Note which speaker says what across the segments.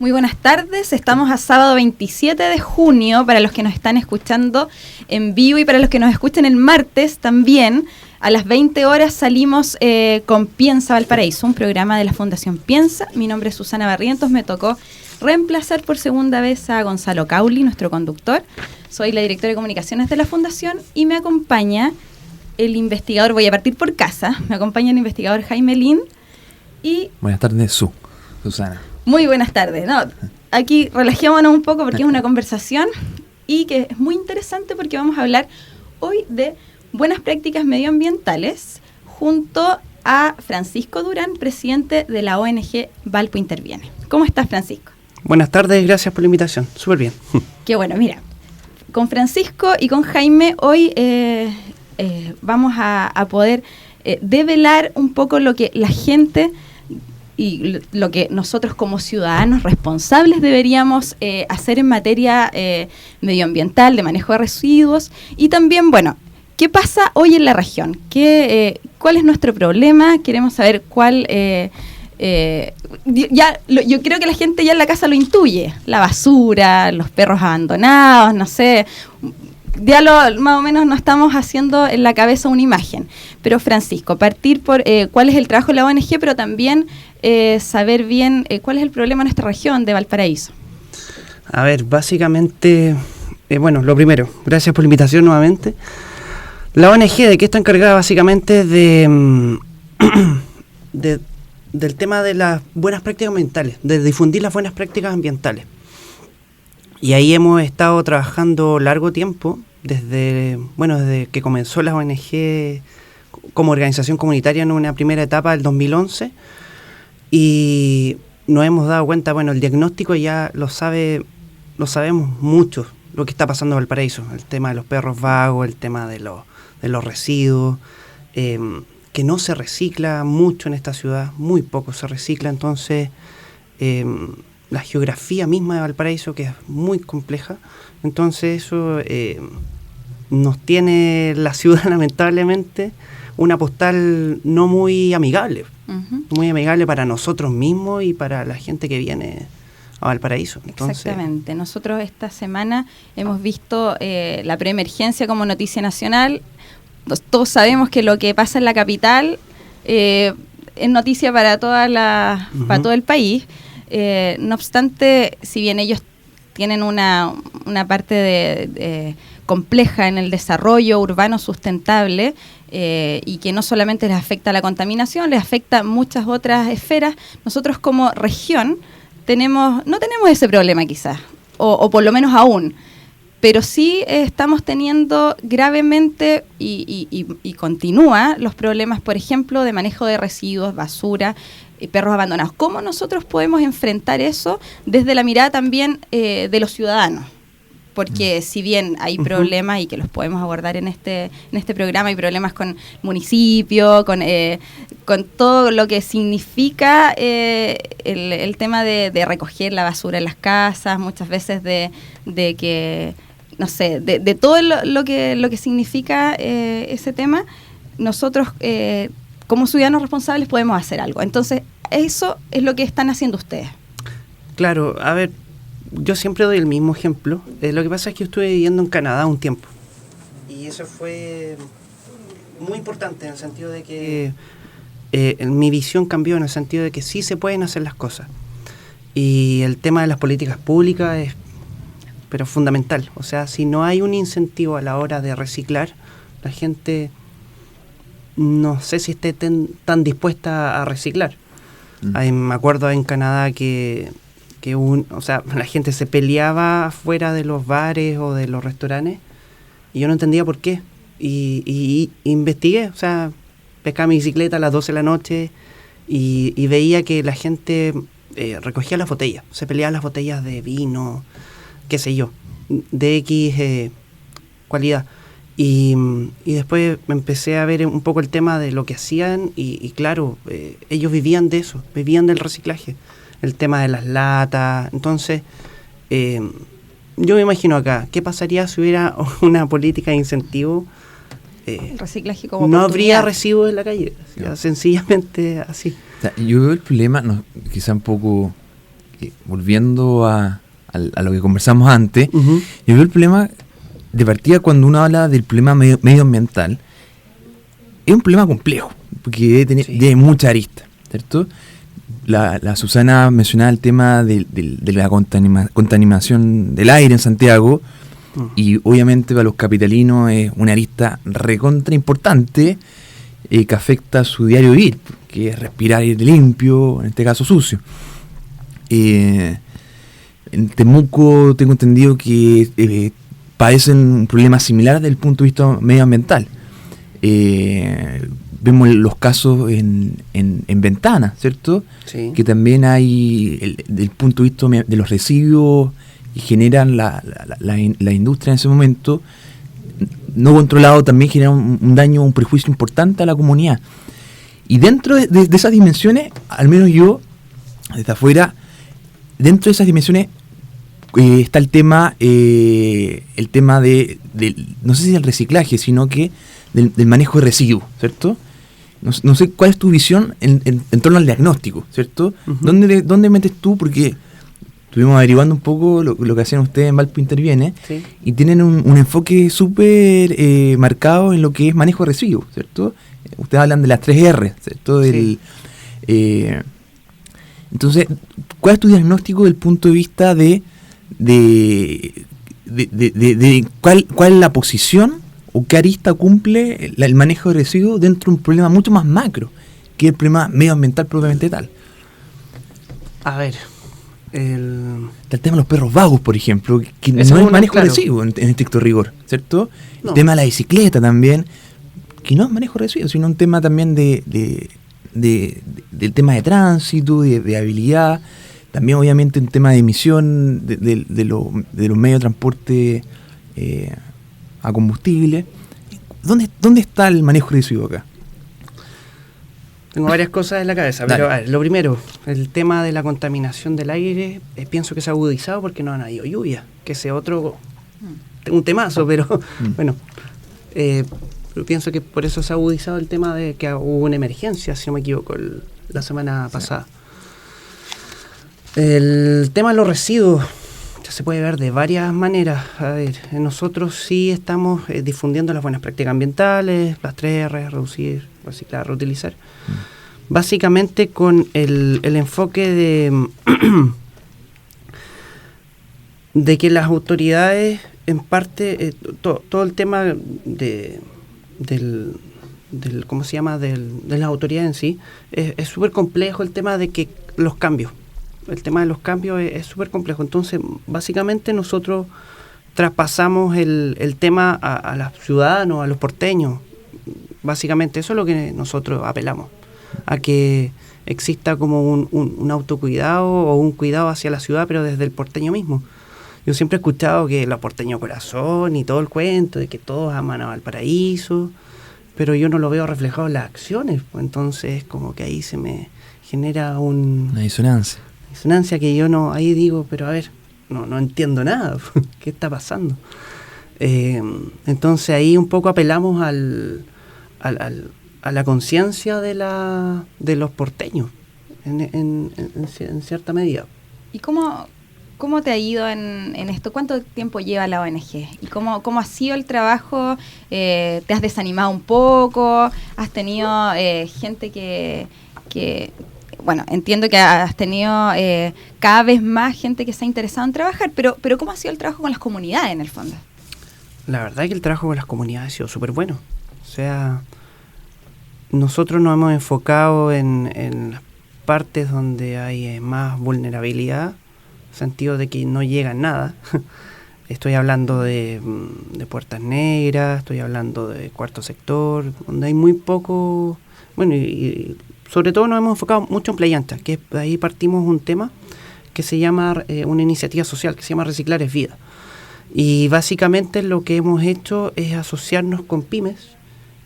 Speaker 1: Muy buenas tardes, estamos a sábado 27 de junio, para los que nos están escuchando en vivo y para los que nos escuchan el martes también. A las 20 horas salimos con Piensa Valparaíso, un programa de la Fundación Piensa. Mi nombre es Susana Barrientos, me tocó reemplazar por segunda vez a Gonzalo Cauli, nuestro conductor. Soy la directora de comunicaciones de la Fundación y me acompaña el investigador, voy a partir por casa, me acompaña el investigador Jaime Lin y...
Speaker 2: Buenas tardes, Susana.
Speaker 1: Muy buenas tardes. No, aquí relajémonos un poco porque es una conversación y que es muy interesante porque vamos a hablar hoy de buenas prácticas medioambientales junto a Francisco Durán, presidente de la ONG Valpo Interviene. ¿Cómo estás, Francisco?
Speaker 3: Buenas tardes, gracias por la invitación. Súper bien.
Speaker 1: Qué bueno, mira, con Francisco y con Jaime hoy vamos a poder develar un poco lo que la gente y lo que nosotros como ciudadanos responsables deberíamos hacer en materia medioambiental, de manejo de residuos y también, bueno, ¿qué pasa hoy en la región? ¿Cuál es nuestro problema? Queremos saber cuál... yo creo que la gente ya en la casa lo intuye, la basura, los perros abandonados, no sé, ya más o menos nos estamos haciendo en la cabeza una imagen. Pero Francisco, partir por cuál es el trabajo de la ONG, pero también saber bien cuál es el problema en nuestra región de Valparaíso.
Speaker 3: A ver, básicamente, bueno, lo primero, gracias por la invitación nuevamente. La ONG, ¿de qué está encargada? Básicamente del tema de las buenas prácticas ambientales, de difundir las buenas prácticas ambientales. Y ahí hemos estado trabajando largo tiempo, desde que comenzó la ONG como organización comunitaria en una primera etapa del 2011, y nos hemos dado cuenta, el diagnóstico ya lo sabemos mucho, lo que está pasando en Valparaíso, el tema de los perros vagos, el tema de los residuos, que no se recicla mucho en esta ciudad, muy poco se recicla, entonces la geografía misma de Valparaíso, que es muy compleja, entonces eso nos tiene la ciudad lamentablemente una postal no muy amigable, muy amigable para nosotros mismos y para la gente que viene a Valparaíso. Entonces,
Speaker 1: exactamente, nosotros esta semana hemos visto la preemergencia como noticia nacional. Todos sabemos que lo que pasa en la capital es noticia para para todo el país. No obstante, si bien ellos tienen una parte de compleja en el desarrollo urbano sustentable y que no solamente les afecta la contaminación, les afecta muchas otras esferas, nosotros como región no tenemos ese problema quizás, o por lo menos aún. Pero sí estamos teniendo gravemente y continúa los problemas, por ejemplo, de manejo de residuos, basura y perros abandonados. ¿Cómo nosotros podemos enfrentar eso desde la mirada también de los ciudadanos? Porque si bien hay problemas y que los podemos abordar en este programa, hay problemas con el municipio, con todo lo que significa el tema de recoger la basura en las casas, muchas veces de que... no sé, de todo lo que significa ese tema, nosotros como ciudadanos responsables podemos hacer algo. Entonces, eso es lo que están haciendo ustedes.
Speaker 3: Claro, a ver, yo siempre doy el mismo ejemplo. Lo que pasa es que yo estuve viviendo en Canadá un tiempo. Y eso fue muy importante en el sentido de que mi visión cambió en el sentido de que sí se pueden hacer las cosas. Y el tema de las políticas públicas es pero fundamental. O sea, si no hay un incentivo a la hora de reciclar, la gente no sé si esté tan dispuesta a reciclar. Me acuerdo en Canadá que la gente se peleaba fuera de los bares o de los restaurantes y yo no entendía por qué. Y investigué, o sea, pescaba mi bicicleta a las 12 de la noche y veía que la gente recogía las botellas, se peleaban las botellas de vino, qué sé yo, de X cualidad. Y después empecé a ver un poco el tema de lo que hacían y claro, ellos vivían de eso, vivían del reciclaje, el tema de las latas. Entonces, yo me imagino acá, ¿qué pasaría si hubiera una política de incentivo?
Speaker 1: El reciclaje como
Speaker 3: no habría residuos en la calle, sencillamente así.
Speaker 2: O sea, yo veo el problema, quizá un poco volviendo a lo que conversamos antes,
Speaker 3: Ujú.
Speaker 2: yo veo el problema de partida cuando uno habla del problema medioambiental. Es un problema complejo, porque tiene muchas aristas, ¿cierto? La Susana mencionaba el tema de la contaminación del aire en Santiago, y obviamente para los capitalinos es una arista recontra importante que afecta a su diario vivir, que es respirar aire limpio, en este caso sucio. En Temuco tengo entendido que padecen un problema similar desde el punto de vista medioambiental. Vemos los casos en Ventana, ¿cierto?
Speaker 3: Sí.
Speaker 2: Que también hay, del punto de vista de los residuos que generan la industria en ese momento, no controlado, también genera un daño, un prejuicio importante a la comunidad. Y dentro de esas dimensiones, al menos yo, desde afuera, dentro de esas dimensiones está el tema de no sé si del reciclaje, sino que del manejo de residuos, ¿cierto? No sé cuál es tu visión en torno al diagnóstico, ¿cierto?
Speaker 3: Uh-huh.
Speaker 2: ¿Dónde metes tú? Porque estuvimos averiguando un poco lo que hacían ustedes en Valpo Interviene,
Speaker 3: Sí.
Speaker 2: y tienen un enfoque súper marcado en lo que es manejo de residuos, ¿cierto? Ustedes hablan de las 3R, ¿cierto?
Speaker 3: Sí.
Speaker 2: Entonces, ¿cuál es tu diagnóstico desde el punto de vista de cuál es la posición o qué arista cumple el manejo de residuos dentro de un problema mucho más macro, que es el problema medioambiental propiamente tal?
Speaker 3: A ver,
Speaker 2: Está el tema de los perros vagos, por ejemplo, que no es
Speaker 3: Eso es
Speaker 2: manejo
Speaker 3: claro.
Speaker 2: de residuos en estricto rigor, ¿cierto?
Speaker 3: No.
Speaker 2: El tema de la bicicleta también, que no es manejo de residuos, sino un tema también del tema de tránsito, de habilidad, también obviamente un tema de emisión de los medios de transporte a combustible. ¿Dónde está el manejo de residuos acá?
Speaker 3: Tengo varias cosas en la cabeza,
Speaker 2: Dale.
Speaker 3: pero a ver, lo primero, el tema de la contaminación del aire, pienso que se ha agudizado porque no han habido lluvia, que ese otro, un temazo, pero bueno, pero pienso que por eso se ha agudizado el tema de que hubo una emergencia, si no me equivoco, la semana pasada. El tema de los residuos ya se puede ver de varias maneras. A ver, nosotros sí estamos difundiendo las buenas prácticas ambientales, las 3R, reducir, reciclar, reutilizar. Básicamente con el enfoque de que las autoridades, en parte, todo el tema del ¿cómo se llama? De las autoridades en sí, es súper complejo el tema de que los cambios. El tema de los cambios es súper complejo. Entonces, básicamente nosotros traspasamos el tema a los ciudadanos, a los porteños. Básicamente eso es lo que nosotros apelamos, a que exista como un autocuidado o un cuidado hacia la ciudad, pero desde el porteño mismo. Yo siempre he escuchado que los porteños corazón y todo el cuento de que todos aman a Valparaíso, pero yo no lo veo reflejado en las acciones. Entonces, como que ahí se me genera
Speaker 2: Una disonancia.
Speaker 3: disonancia que yo no, ahí digo, pero a ver, no entiendo nada, ¿qué está pasando? Entonces ahí un poco apelamos a la conciencia de los porteños, en cierta medida.
Speaker 1: ¿Y cómo te ha ido en esto? ¿Cuánto tiempo lleva la ONG? ¿Y cómo ha sido el trabajo? ¿Te has desanimado un poco? ¿Has tenido gente que bueno, entiendo que has tenido cada vez más gente que se ha interesado en trabajar, pero ¿cómo ha sido el trabajo con las comunidades en el fondo?
Speaker 3: La verdad es que el trabajo con las comunidades ha sido súper bueno. O sea, nosotros nos hemos enfocado en las partes donde hay más vulnerabilidad, en el sentido de que no llega nada. Estoy hablando de Puertas Negras, estoy hablando de Cuarto Sector, donde hay muy poco. Bueno, y sobre todo nos hemos enfocado mucho en Playa Ancha, que ahí partimos un tema que se llama, una iniciativa social que se llama Reciclar es Vida. Y básicamente lo que hemos hecho es asociarnos con pymes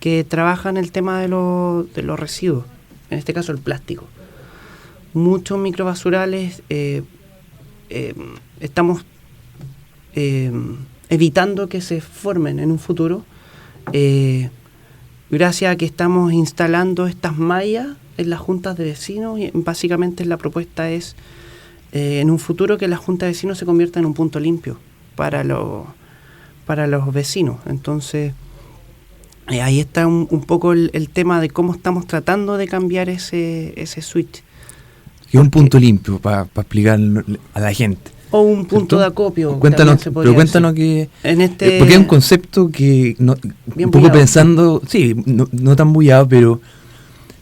Speaker 3: que trabajan el tema de los residuos, en este caso el plástico. Muchos microbasurales estamos evitando que se formen en un futuro, gracias a que estamos instalando estas mallas en las juntas de vecinos. Y básicamente la propuesta es en un futuro que la Junta de Vecinos se convierta en un punto limpio para los vecinos. Entonces, ahí está un poco el tema de cómo estamos tratando de cambiar ese switch.
Speaker 2: Que es un punto limpio para explicar a la gente.
Speaker 3: O un punto
Speaker 2: ¿cierto?
Speaker 3: de acopio.
Speaker 2: Cuéntanos que...
Speaker 3: En
Speaker 2: porque es un concepto que, un poco
Speaker 3: bullado.
Speaker 2: pensando, sí, no tan bullado, pero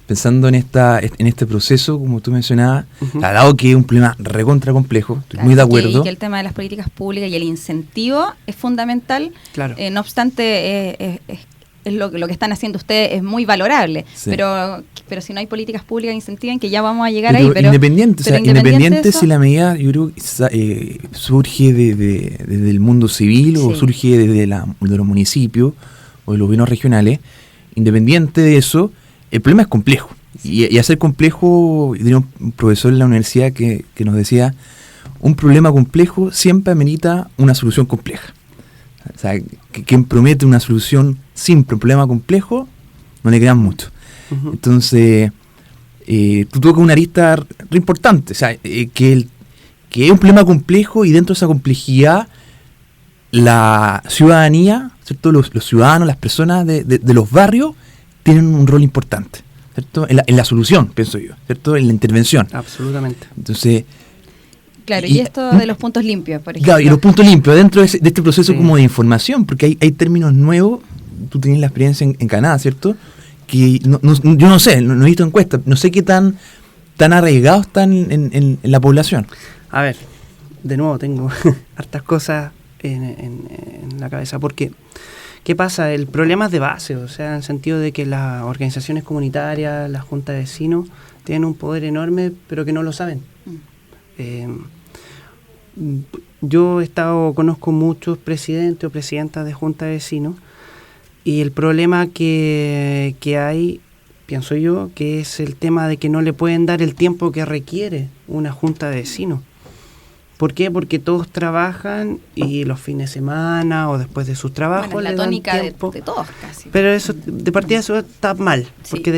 Speaker 2: pensando en este proceso, como tú mencionabas, dado que es un problema recontra complejo, estoy muy de acuerdo.
Speaker 1: Y que el tema de las políticas públicas y el incentivo es fundamental.
Speaker 3: Claro.
Speaker 1: No obstante, es lo que están haciendo ustedes es muy valorable,
Speaker 2: Sí.
Speaker 1: pero si no hay políticas públicas que incentiven, que ya vamos a llegar
Speaker 2: Pero
Speaker 1: ahí. Pero
Speaker 2: independiente
Speaker 1: eso,
Speaker 2: si la medida, yo creo que surge desde el mundo civil o
Speaker 1: Sí.
Speaker 2: surge de los municipios o de los gobiernos regionales, independiente de eso, el problema es complejo. Y hacer complejo, yo tenía un profesor en la universidad que nos decía, un problema complejo siempre amerita una solución compleja. O sea, quien promete una solución simple a un problema complejo, no le crean mucho.
Speaker 3: Ujú.
Speaker 2: Entonces, tú tocas una arista re importante, o sea, que es un problema complejo y dentro de esa complejidad la ciudadanía, ¿cierto? Los ciudadanos, las personas de los barrios tienen un rol importante, ¿cierto? En la solución, pienso yo, ¿cierto? En la intervención.
Speaker 3: Absolutamente.
Speaker 2: Entonces,
Speaker 1: claro, y esto de los puntos limpios, por ejemplo.
Speaker 2: claro, y los puntos limpios dentro de este proceso
Speaker 3: Sí.
Speaker 2: como de información, porque hay términos nuevos, tú tienes la experiencia en Canadá, ¿cierto? Que yo no sé, no he visto encuestas, no sé qué tan arraigados están en la población.
Speaker 3: A ver, de nuevo tengo hartas cosas en la cabeza, porque ¿qué pasa? El problema es de base, o sea, en el sentido de que las organizaciones comunitarias, las juntas de vecinos, tienen un poder enorme, pero que no lo saben. Yo conozco muchos presidentes o presidentas de juntas de vecinos, y el problema que hay, pienso yo, que es el tema de que no le pueden dar el tiempo que requiere una junta de vecinos. ¿Por qué? Porque todos trabajan y los fines de semana o después de sus trabajos
Speaker 1: Bueno, es
Speaker 3: le
Speaker 1: la
Speaker 3: dan
Speaker 1: tónica de
Speaker 3: tiempo.
Speaker 1: todos casi.
Speaker 3: Pero eso, de partida, eso está mal,
Speaker 1: Sí,
Speaker 3: porque
Speaker 1: por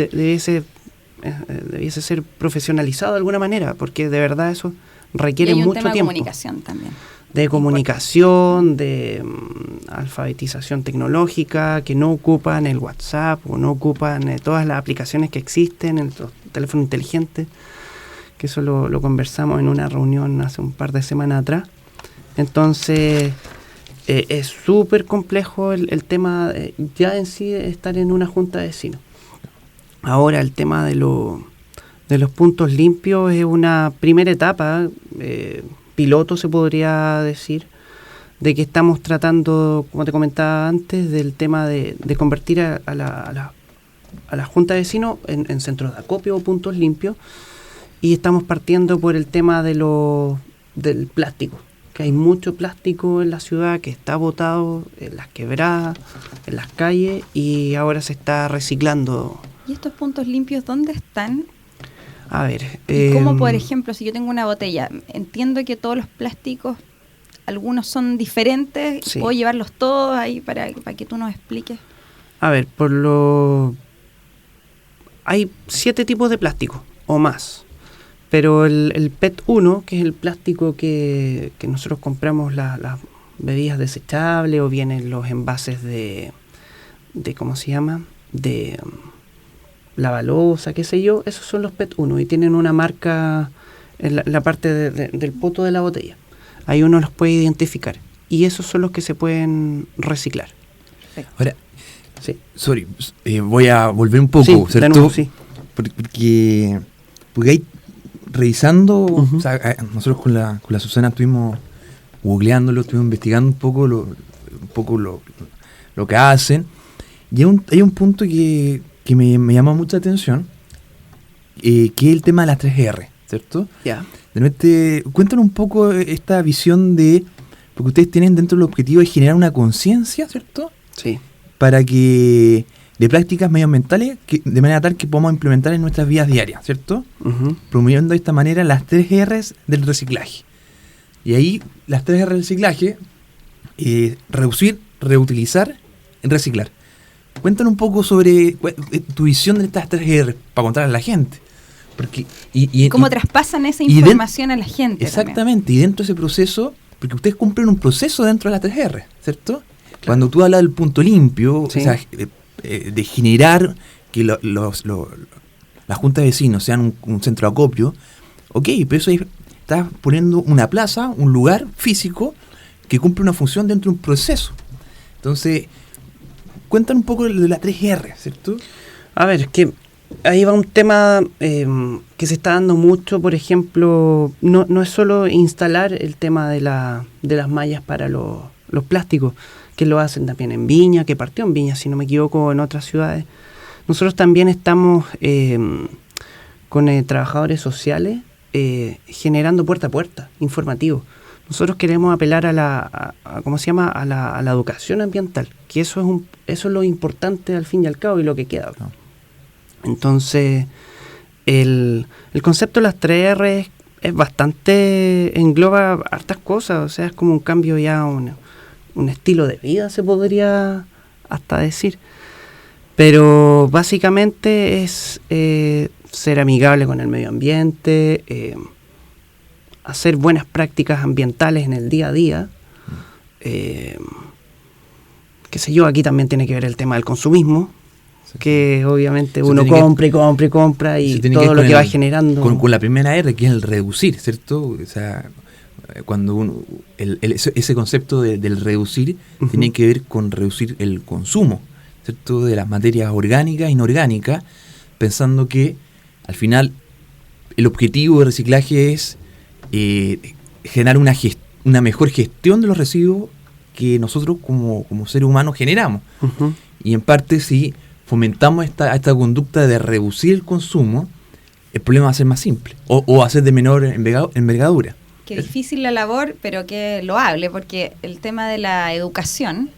Speaker 3: debiese ser profesionalizado de alguna manera, porque de verdad eso requiere
Speaker 1: y hay un
Speaker 3: mucho
Speaker 1: tema de
Speaker 3: tiempo.
Speaker 1: comunicación también.
Speaker 3: De comunicación, de alfabetización tecnológica, que no ocupan el WhatsApp o no ocupan todas las aplicaciones que existen en los teléfonos inteligentes, que eso lo conversamos en una reunión hace un par de semanas atrás. Entonces, es súper complejo el tema ya en sí de estar en una junta de vecinos. Ahora, el tema de los puntos limpios es una primera etapa, piloto se podría decir, de que estamos tratando, como te comentaba antes, del tema de convertir a la junta de vecinos en centros de acopio o puntos limpios, y estamos partiendo por el tema del plástico, que hay mucho plástico en la ciudad que está botado en las quebradas, en las calles, y ahora se está reciclando.
Speaker 1: ¿Y estos puntos limpios dónde están?
Speaker 3: A ver,
Speaker 1: Y como por ejemplo, si yo tengo una botella, entiendo que todos los plásticos, algunos son diferentes,
Speaker 3: Sí.
Speaker 1: ¿puedo llevarlos todos ahí para que tú nos expliques?
Speaker 3: a ver, hay 7 tipos de plástico o más, pero el PET1, que es el plástico que nosotros compramos las bebidas desechables, o vienen los envases de ¿cómo se llama? De lavalosa, qué sé yo, esos son los PET1 y tienen una marca en la parte del poto de la botella. Ahí uno los puede identificar y esos son los que se pueden reciclar.
Speaker 2: Ahora,
Speaker 3: Sí.
Speaker 2: sorry, voy a volver un poco,
Speaker 3: Sí, de
Speaker 2: ¿cierto?
Speaker 3: nuevo, sí.
Speaker 2: Porque hay, revisando,
Speaker 3: Ujú.
Speaker 2: o sea, nosotros con la Susana estuvimos googleándolo, estuvimos investigando un poco lo que hacen, y hay un punto que me llama mucha atención, que es el tema de las 3R, ¿cierto?
Speaker 3: Ya.
Speaker 2: De repente, cuéntanos un poco esta visión porque ustedes tienen dentro del objetivo de generar una conciencia, ¿cierto?
Speaker 3: Sí.
Speaker 2: Para que de prácticas medioambientales de manera tal que podamos implementar en nuestras vidas diarias, ¿cierto?
Speaker 3: Ujú.
Speaker 2: Promoviendo de esta manera las 3 R's del reciclaje. Y ahí las 3 R del reciclaje, reducir, reutilizar, reciclar. Cuéntanos un poco sobre tu visión de estas 3 R para contarle a la gente. Porque,
Speaker 1: ¿Cómo traspasan esa
Speaker 2: y
Speaker 1: información a la gente?
Speaker 2: Exactamente,
Speaker 1: también.
Speaker 2: y dentro de ese proceso, porque ustedes cumplen un proceso dentro de la 3R, ¿cierto? Claro. Cuando tú hablas del punto limpio,
Speaker 3: sí.
Speaker 2: O sea, de generar que la junta de vecinos sean un centro de acopio, ok, pero eso estás poniendo una plaza, un lugar físico que cumple una función dentro de un proceso. Entonces, cuentan un poco de la 3R, ¿cierto?
Speaker 3: A ver, es que ahí va un tema que se está dando mucho, por ejemplo, no es solo instalar el tema de las mallas para los plásticos, que lo hacen también en Viña, que partió en Viña, si no me equivoco, en otras ciudades. Nosotros también estamos con trabajadores sociales generando puerta a puerta, informativo. Nosotros queremos apelar a la educación ambiental, que eso es lo importante al fin y al cabo y lo que queda.
Speaker 2: No.
Speaker 3: Entonces, el concepto de las 3R es bastante, engloba hartas cosas, o sea, es como un cambio ya, un estilo de vida, se podría hasta decir. Pero básicamente es ser amigable con el medio ambiente, hacer buenas prácticas ambientales en el día a día. Qué sé yo, aquí también tiene que ver el tema del consumismo, que obviamente uno compra y todo lo que va generando.
Speaker 2: Con la primera R, que es el reducir, ¿cierto? O sea, cuando ese concepto del reducir tiene que ver con reducir el consumo, ¿cierto? De las materias orgánicas e inorgánicas, pensando que al final el objetivo de reciclaje es generar una mejor gestión de los residuos que nosotros como seres humanos generamos. Uh-huh. Y en parte, si fomentamos esta conducta de reducir el consumo, el problema va a ser más simple o va a ser de menor envergadura.
Speaker 1: Qué difícil la labor, pero que loable, porque el tema de la educación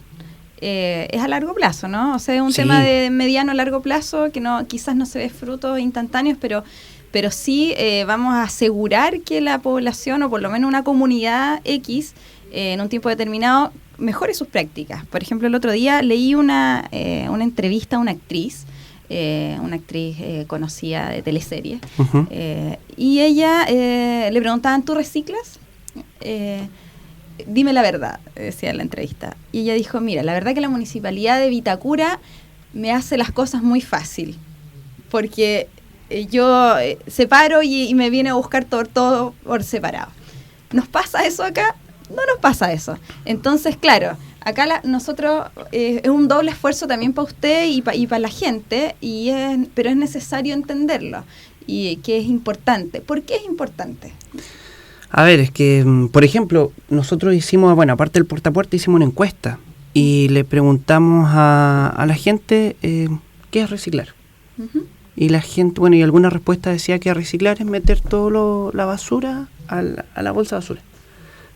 Speaker 1: es a largo plazo, ¿no? O sea, es un tema de mediano a largo plazo que quizás no se ve frutos instantáneos, pero sí vamos a asegurar que la población, o por lo menos una comunidad X, en un tiempo determinado, mejore sus prácticas. Por ejemplo, el otro día leí una entrevista a una actriz conocida de teleseries, uh-huh. Y ella le preguntaban, ¿tú reciclas? Dime la verdad, decía en la entrevista. Y ella dijo, mira, la verdad que la Municipalidad de Vitacura me hace las cosas muy fácil, porque yo separo y me viene a buscar todo por separado. ¿Nos pasa eso acá? No nos pasa eso. Entonces, claro, acá nosotros es un doble esfuerzo también para usted y para la gente, pero es necesario entenderlo y que es importante. ¿Por qué es importante?
Speaker 3: A ver, es que, por ejemplo, nosotros hicimos, aparte del puerta a puerta, hicimos una encuesta y le preguntamos a la gente qué es reciclar. Uh-huh. Y la gente, y alguna respuesta decía que reciclar es meter todo la basura a la bolsa de basura.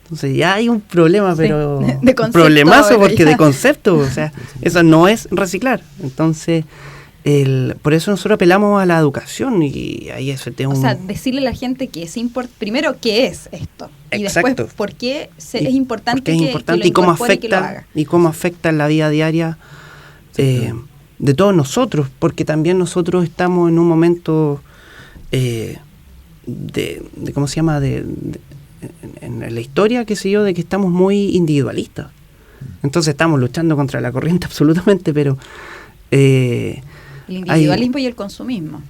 Speaker 3: Entonces ya hay un problema, pero
Speaker 1: de concepto,
Speaker 3: problemazo, porque de concepto, o sea, eso no es reciclar. Entonces, por eso nosotros apelamos a la educación y ahí eso te
Speaker 1: O sea, decirle a la gente que es primero qué es esto. Y después por qué es importante que lo incorpore y que lo haga.
Speaker 3: Y cómo afecta en la vida diaria de todos nosotros, porque también nosotros estamos en un momento ¿cómo se llama? En la historia, qué sé yo, de que estamos muy individualistas. Entonces estamos luchando contra la corriente absolutamente, pero
Speaker 1: el individualismo y el consumismo.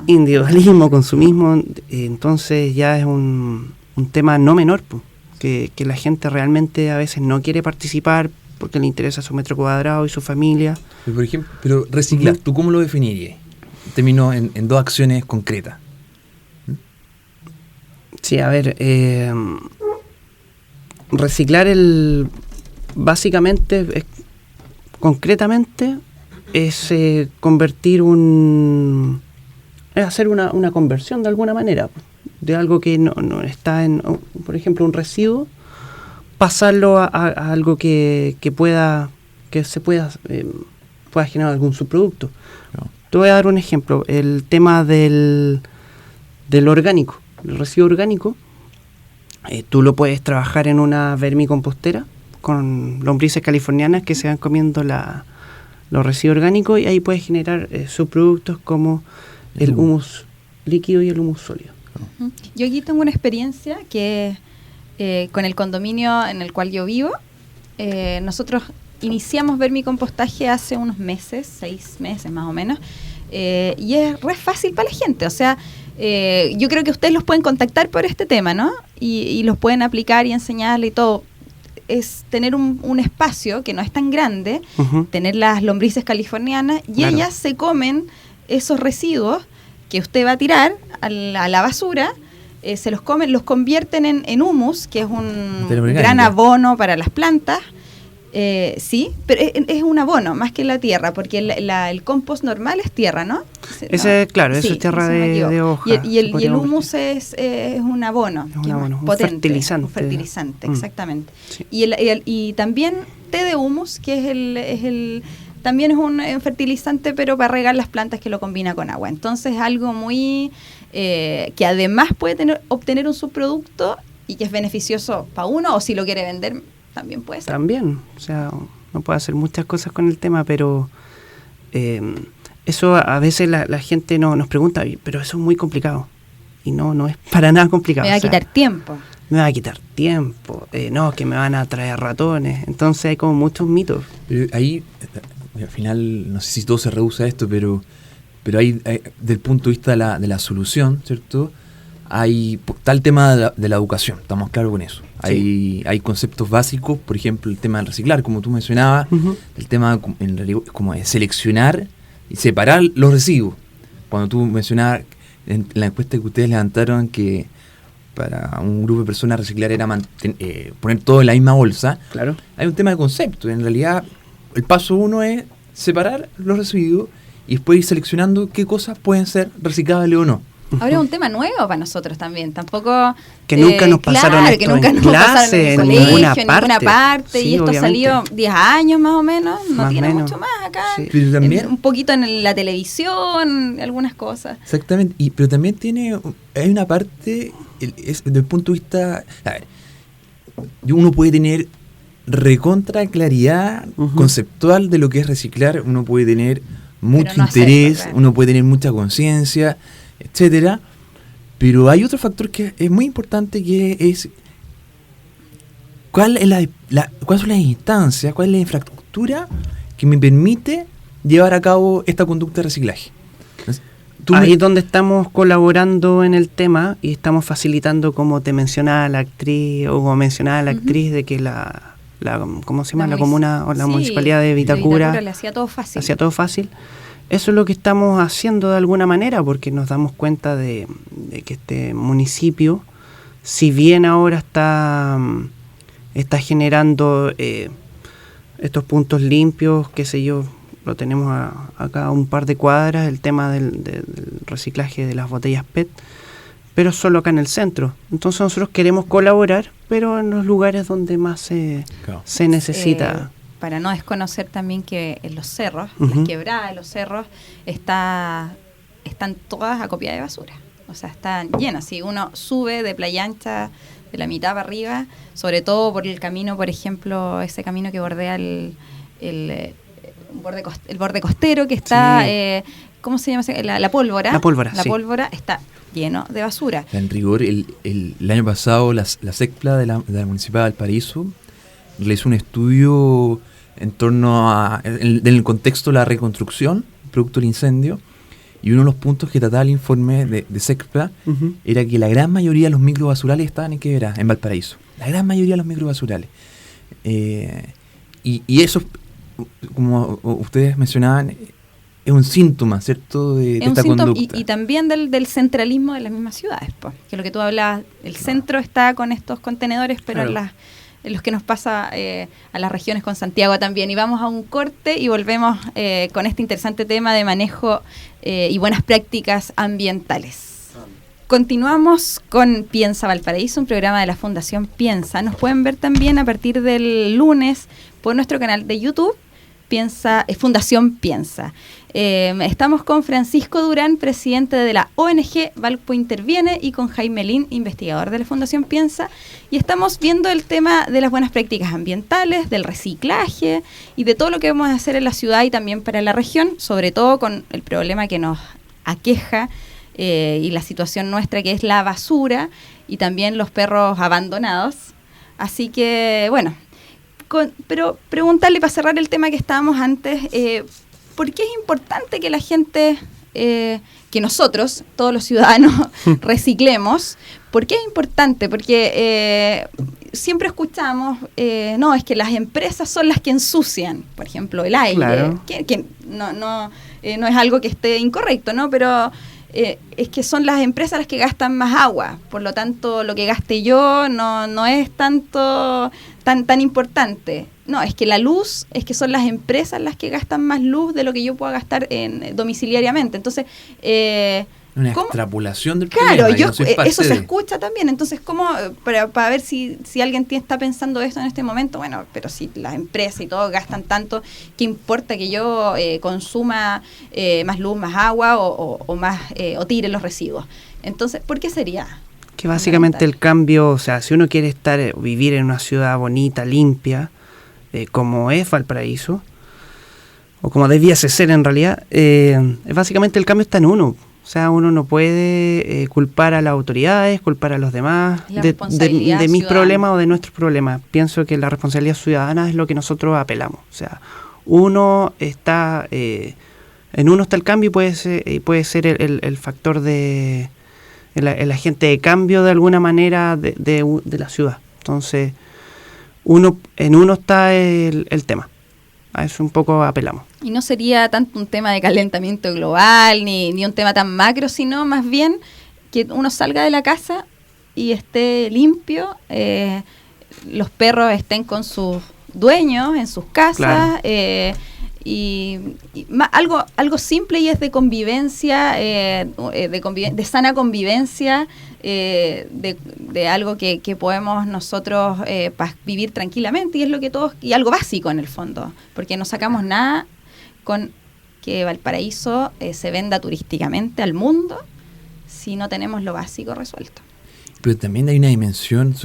Speaker 3: Individualismo, consumismo, entonces ya es un tema no menor, que la gente realmente a veces no quiere participar porque le interesa su metro cuadrado y su familia.
Speaker 2: Por ejemplo, pero reciclar, ¿tú cómo lo definirías? En dos acciones concretas.
Speaker 3: Sí, a ver, reciclar básicamente, concretamente, es convertir es hacer una conversión de alguna manera, de algo que no está por ejemplo, un residuo, pasarlo a algo que pueda generar algún subproducto. No. Te voy a dar un ejemplo, el tema del orgánico. El residuo orgánico, tú lo puedes trabajar en una vermicompostera con lombrices californianas que se van comiendo los residuos orgánicos, y ahí puedes generar subproductos como el humus líquido y el humus sólido.
Speaker 1: Yo aquí tengo una experiencia que con el condominio en el cual yo vivo, nosotros iniciamos vermicompostaje hace unos meses, 6 meses más o menos, y es re fácil para la gente. O sea, yo creo que ustedes los pueden contactar por este tema, ¿no? Y los pueden aplicar y enseñarle y todo. Es tener un espacio que no es tan grande, tener las lombrices californianas y
Speaker 3: Claro.
Speaker 1: ellas se comen esos residuos que usted va a tirar a la basura, se los comen, los convierten en humus, que es un
Speaker 2: Materia orgánica.
Speaker 1: gran abono para las plantas. Sí, pero es un abono más que la tierra, porque el compost normal es tierra, ¿no?
Speaker 3: Ese, claro, eso
Speaker 1: Sí,
Speaker 3: es tierra
Speaker 1: si no me equivoco.
Speaker 3: de hoja.
Speaker 1: Y el
Speaker 3: podríamos
Speaker 1: humus es un abono,
Speaker 3: Es un
Speaker 1: que es más
Speaker 3: abono, un
Speaker 1: potente,
Speaker 3: fertilizante.
Speaker 1: un fertilizante,
Speaker 3: Mm.
Speaker 1: exactamente.
Speaker 3: Sí.
Speaker 1: Y también té de humus, que también es un fertilizante, pero para regar las plantas, que lo combina con agua. Entonces es algo muy que además puede obtener un subproducto y que es beneficioso para uno, o si lo quiere vender también puede ser.
Speaker 3: También, o sea, uno puede hacer muchas cosas con el tema, pero eso a veces la gente nos pregunta, pero eso es muy complicado. Y no es para nada complicado.
Speaker 1: Me va a
Speaker 3: o sea,
Speaker 1: quitar tiempo.
Speaker 3: me va a quitar tiempo, no, que me van a traer ratones. Entonces hay como muchos mitos.
Speaker 2: Pero ahí, al final, no sé si todo se reduce a esto, pero hay, del punto de vista de la solución, ¿cierto? Está el tema de la educación, estamos claros con eso.
Speaker 3: Sí.
Speaker 2: Hay conceptos básicos, por ejemplo, el tema del reciclar, como tú mencionabas, el tema en realidad como de seleccionar y separar los residuos. Cuando tú mencionabas en la encuesta que ustedes levantaron que para un grupo de personas reciclar era poner todo en la misma bolsa,
Speaker 3: Claro.
Speaker 2: hay un tema de concepto. En realidad, el paso 1 es separar los residuos y después ir seleccionando qué cosas pueden ser reciclables o no.
Speaker 1: Ahora es un tema nuevo para nosotros también. Tampoco.
Speaker 3: Que nunca nos pasaron
Speaker 1: claro,
Speaker 3: esto
Speaker 1: que nunca
Speaker 3: en
Speaker 1: nos pasaron
Speaker 3: clase,
Speaker 1: en
Speaker 3: en
Speaker 1: el colegio,
Speaker 3: ninguna
Speaker 1: en ninguna
Speaker 3: parte.
Speaker 1: parte.
Speaker 3: Sí,
Speaker 1: Y esto
Speaker 3: obviamente.
Speaker 1: salió 10 años más o menos. No
Speaker 3: Más
Speaker 1: tiene
Speaker 3: menos.
Speaker 1: mucho más acá.
Speaker 3: Sí.
Speaker 2: Pero también,
Speaker 1: Un poquito en la televisión, algunas cosas.
Speaker 2: exactamente, pero también hay una parte, desde el punto de vista, a ver, uno puede tener recontra claridad conceptual de lo que es reciclar, uno puede tener mucho
Speaker 1: no hacerlo,
Speaker 2: interés,
Speaker 1: claro.
Speaker 2: uno puede tener mucha conciencia, etcétera, pero hay otro factor que es muy importante, que es cuáles son las instancias, cuál es la infraestructura que me permite llevar a cabo esta conducta de reciclaje.
Speaker 3: Ahí es donde estamos colaborando en el tema y estamos facilitando, como te mencionaba la actriz, o como mencionaba la actriz, de que ¿cómo se llama? La comuna o la
Speaker 1: sí,
Speaker 3: municipalidad de Vitacura
Speaker 1: le hacía todo fácil.
Speaker 3: hacía todo fácil. Eso es lo que estamos haciendo de alguna manera, porque nos damos cuenta de que este municipio, si bien ahora está generando estos puntos limpios, qué sé yo, lo tenemos acá a un par de cuadras, el tema del reciclaje de las botellas PET, pero solo acá en el centro. Entonces nosotros queremos colaborar, pero en los lugares donde más se necesita.
Speaker 1: Para no desconocer también que en los cerros,
Speaker 3: Ujú.
Speaker 1: las quebradas de los cerros, están todas acopiadas de basura. O sea, están llenas. Si uno sube de Playa Ancha, de la mitad para arriba, sobre todo por el camino, por ejemplo, ese camino que bordea el borde costero, que está,
Speaker 3: Sí.
Speaker 1: ¿cómo se llama? La pólvora.
Speaker 3: La pólvora,
Speaker 1: La
Speaker 3: sí.
Speaker 1: pólvora está lleno de basura.
Speaker 2: En rigor, el año pasado la SECPLA de la Municipalidad de Valparaíso realizó un estudio en torno en el contexto de la reconstrucción producto del incendio, y uno de los puntos que trataba el informe de SECPLA
Speaker 3: Ujú.
Speaker 2: era que la gran mayoría de los microbasurales estaban en quebrada, en Valparaíso. La gran mayoría de los microbasurales. Y eso, como ustedes mencionaban, es un síntoma, ¿cierto?, de
Speaker 1: Es un
Speaker 2: esta
Speaker 1: síntoma,
Speaker 2: conducta.
Speaker 1: y también del centralismo de las mismas ciudades, pues, que lo que tú hablabas, el centro está con estos contenedores, pero
Speaker 3: Claro.
Speaker 1: en los que nos pasa a las regiones con Santiago también. Y vamos a un corte y volvemos con este interesante tema de manejo y buenas prácticas ambientales. Continuamos con Piensa Valparaíso, un programa de la Fundación Piensa. Nos pueden ver también a partir del lunes por nuestro canal de YouTube, Fundación Piensa. Estamos con Francisco Durán, presidente de la ONG Valpo Interviene, y con Jaime Lin, investigador de la Fundación Piensa, y estamos viendo el tema de las buenas prácticas ambientales, del reciclaje y de todo lo que vamos a hacer en la ciudad y también para la región, sobre todo con el problema que nos aqueja y la situación nuestra que es la basura y también los perros abandonados. Así que, bueno, pero preguntarle para cerrar el tema que estábamos antes, ¿por qué es importante que la gente, que nosotros, todos los ciudadanos, reciclemos? ¿Por qué es importante? Porque siempre escuchamos, no, es que las empresas son las que ensucian, por ejemplo, el aire,
Speaker 3: claro.
Speaker 1: que no es algo que esté incorrecto, ¿no? Pero es que son las empresas las que gastan más agua, por lo tanto lo que gaste yo no es tanto tan importante. No, es que la luz, es que son las empresas las que gastan más luz de lo que yo pueda gastar domiciliariamente. Entonces,
Speaker 2: una
Speaker 1: ¿cómo?
Speaker 2: Extrapolación del
Speaker 1: Claro,
Speaker 2: problema.
Speaker 1: eso se escucha también. Entonces, ¿cómo? Para ver si alguien está pensando esto en este momento, bueno, pero si las empresas y todo gastan tanto, ¿qué importa que yo consuma más luz, más agua o más o tire los residuos? Entonces, ¿por qué sería?
Speaker 3: Que básicamente el cambio, o sea, si uno quiere vivir en una ciudad bonita, limpia, como es Valparaíso, o como debiese ser en realidad, básicamente el cambio está en uno. O sea, uno no puede culpar a las autoridades, culpar a los demás de mis problemas o de nuestros problemas. Pienso que la responsabilidad ciudadana es lo que nosotros apelamos. O sea, en uno está el cambio y puede ser el factor de el agente de cambio de alguna manera de la ciudad. Entonces, en uno está el tema. A eso un poco apelamos.
Speaker 1: Y no sería tanto un tema de calentamiento global, ni un tema tan macro, sino más bien que uno salga de la casa y esté limpio, los perros estén con sus dueños en sus casas, claro. Algo simple y es de convivencia, de sana convivencia, de algo que podemos nosotros vivir tranquilamente, y es lo que todos, y algo básico en el fondo, porque no sacamos nada con que Valparaíso se venda turísticamente al mundo si no tenemos lo básico resuelto.
Speaker 2: Pero también hay una dimensión,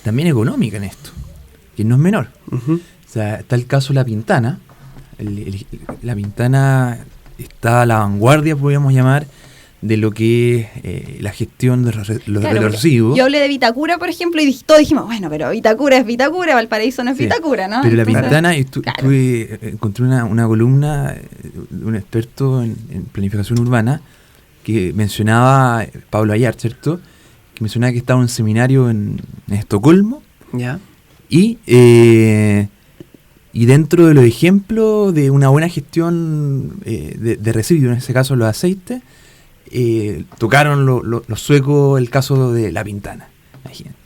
Speaker 2: también económica en esto, que no es menor. Uh-huh. O sea, está el caso de La Pintana. La Pintana está a la vanguardia, podríamos llamar, de lo que es la gestión de los residuos.
Speaker 1: Yo hablé de Vitacura, por ejemplo, y todos dijimos, bueno, pero Vitacura es Vitacura, Valparaíso no es Vitacura, ¿no?
Speaker 2: Pero entonces, La Pintana, encontré una columna de un experto en planificación urbana que mencionaba, Pablo Ayar, ¿cierto? Que mencionaba que estaba en un seminario en Estocolmo.
Speaker 3: Ya.
Speaker 2: Y dentro de los ejemplos de una buena gestión de residuos, en este caso los aceites, tocaron los suecos el caso de La Pintana. Imagínate.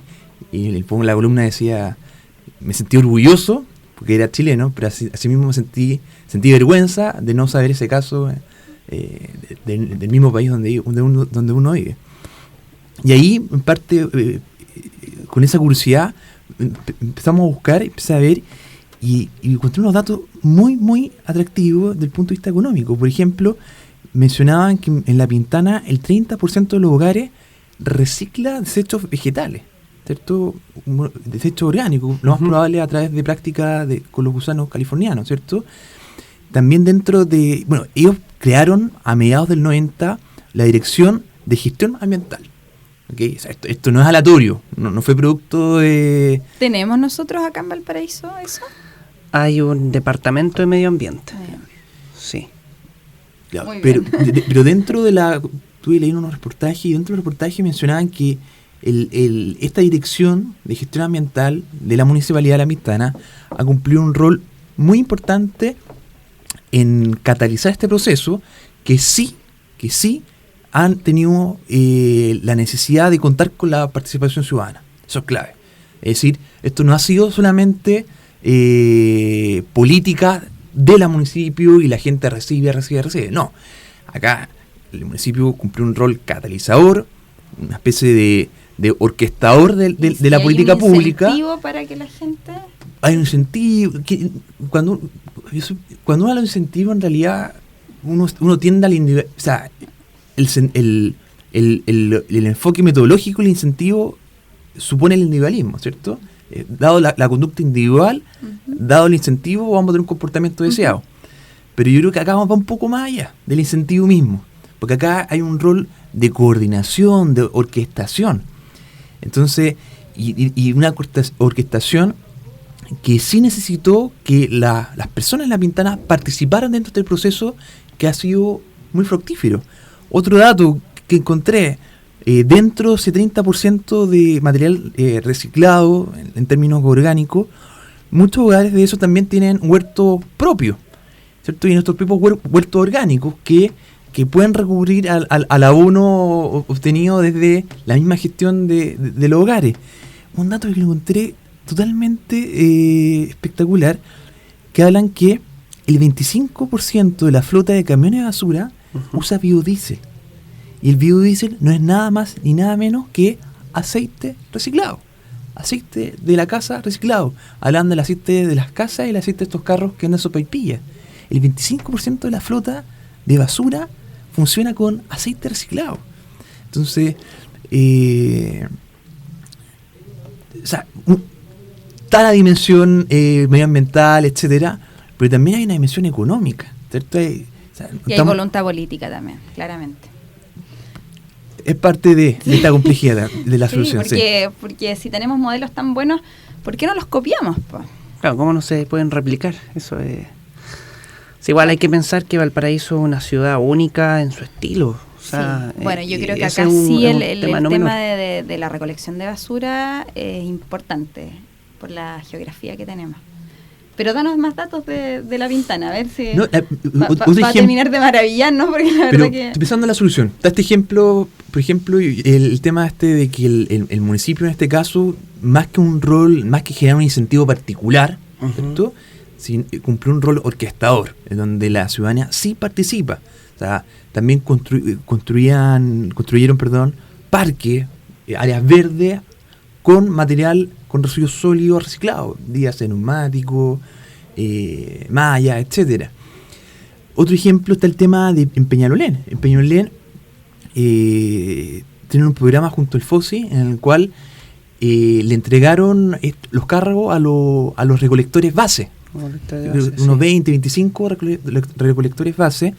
Speaker 2: Y la columna decía, me sentí orgulloso, porque era chileno, pero así mismo sentí vergüenza de no saber ese caso del mismo país donde uno vive. Y ahí, en parte, con esa curiosidad, empezamos a buscar, empecé a ver y encontré unos datos muy, muy atractivos desde el punto de vista económico. Por ejemplo, mencionaban que en La Pintana el 30% de los hogares recicla desechos vegetales, ¿cierto? Desechos orgánicos, lo más probable a través de prácticas con los gusanos californianos, ¿cierto? También dentro de... Bueno, ellos crearon a mediados del 90 la Dirección de Gestión Ambiental. ¿Okay? O sea, esto no es aleatorio, no fue producto de...
Speaker 1: ¿Tenemos nosotros acá en Valparaíso eso?
Speaker 3: Hay un departamento de medio ambiente. Sí.
Speaker 2: Claro, pero dentro de estuve leyendo unos reportajes, y dentro de los reportajes mencionaban que esta dirección de gestión ambiental de la Municipalidad de La Pintana ha cumplido un rol muy importante en catalizar este proceso, que sí han tenido la necesidad de contar con la participación ciudadana. Eso es clave. Es decir, esto no ha sido solamente política de la municipio y la gente recibe. No. Acá el municipio cumplió un rol catalizador, una especie de orquestador de la política pública.
Speaker 1: ¿Hay un incentivo para que la gente...?
Speaker 2: Hay un incentivo. Cuando uno habla de incentivo, en realidad uno tiende al individual. O sea, el enfoque metodológico, el incentivo, supone el individualismo, ¿cierto? Dado la conducta individual, dado el incentivo, vamos a tener un comportamiento deseado. Pero yo creo que acá va un poco más allá del incentivo mismo, porque acá hay un rol de coordinación, de orquestación. Entonces, y una orquestación que sí necesitó que las personas en La Pintana participaran dentro de este proceso, que ha sido muy fructífero. Otro dato que encontré, dentro de ese 30% de material reciclado en términos orgánicos, muchos hogares de eso también tienen huertos propios, ¿cierto? Y nuestros propios huertos orgánicos que pueden recurrir al abono obtenido desde la misma gestión de los hogares. Un dato que encontré totalmente espectacular, que hablan que el 25% de la flota de camiones de basura usa biodiesel. Y el biodiesel no es nada más ni nada menos que aceite reciclado. Aceite de la casa reciclado. Hablan del aceite de las casas y el aceite de estos carros que andan sopaipilla. El 25% de la flota de basura funciona con aceite reciclado. Entonces, está la dimensión medioambiental, etcétera, pero también hay una dimensión económica, ¿cierto?
Speaker 1: Y hay voluntad política también, claramente.
Speaker 2: Es parte de esta complejidad de la solución.
Speaker 1: Porque si tenemos modelos tan buenos, ¿por qué no los copiamos, po?
Speaker 3: Claro, ¿cómo no se pueden replicar? Eso es... Igual hay que pensar que Valparaíso es una ciudad única en su estilo. O sea,
Speaker 1: sí. Bueno, yo creo que acá sí el tema de la recolección de basura es importante por la geografía que tenemos. Pero danos más datos de La Pintana, a ver si va a terminar de maravillarnos, porque la verdad que...
Speaker 2: Pensando en la solución, está este ejemplo, por ejemplo, el tema de que el municipio en este caso, más que un rol, más que generar un incentivo particular, ¿cierto? Cumplió un rol orquestador, en donde la ciudadanía sí participa. O sea, también construyeron parques, áreas verdes con material, con residuos sólidos reciclados, días neumáticos, mallas, etcétera. Otro ejemplo está el tema en Peñalolén. En Peñalolén tienen un programa junto al FOSI en el cual le entregaron los cargos a los recolectores base. Unos 20, 25 recolectores base.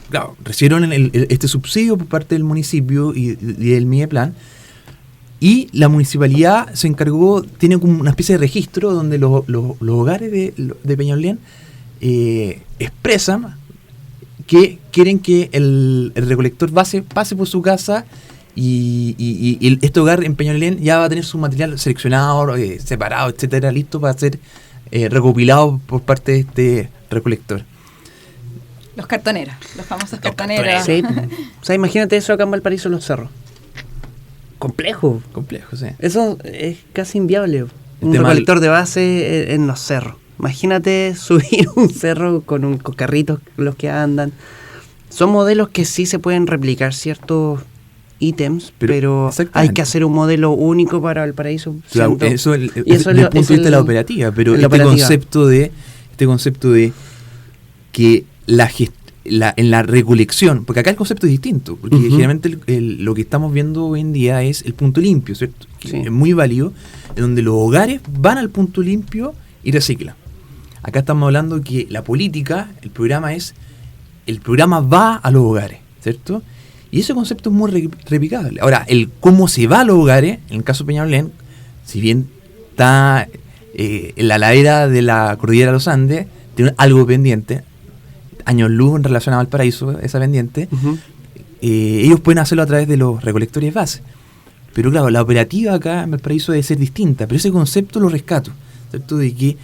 Speaker 2: Claro, recibieron este subsidio por parte del municipio y del Mideplan, y la municipalidad se encargó, tiene como una especie de registro donde los hogares de Peñalolén expresan que quieren que el recolector base pase por su casa y este hogar en Peñalolén ya va a tener su material seleccionado, separado, etcétera, listo para ser recopilado por parte de este recolector.
Speaker 1: Los cartoneros, los famosos cartoneros.
Speaker 3: Sí. O sea, imagínate eso acá en Valparaíso, en los cerros. Complejo,
Speaker 2: sí.
Speaker 3: Eso es casi inviable. Un recolector de base en los cerros. Imagínate subir un cerro con carritos, los que andan. Son modelos que sí se pueden replicar ciertos ítems, pero hay que hacer un modelo único para Valparaíso.
Speaker 2: Claro, eso desde el punto de vista de la operativa, pero concepto de que en la recolección, porque acá el concepto es distinto, porque generalmente lo que estamos viendo hoy en día es el punto limpio, ¿cierto? Sí. Es muy válido, en donde los hogares van al punto limpio y reciclan. Acá estamos hablando que la política, el programa va a los hogares, ¿cierto? Y ese concepto es muy replicable. Ahora, el cómo se va a los hogares, en el caso de Peñalolén, si bien está en la ladera de la cordillera de los Andes, tiene algo pendiente, años luz en relación a Valparaíso, esa pendiente, ellos pueden hacerlo a través de los recolectores base. Pero claro, la operativa acá en Valparaíso debe ser distinta, pero ese concepto lo rescato, ¿cierto? De que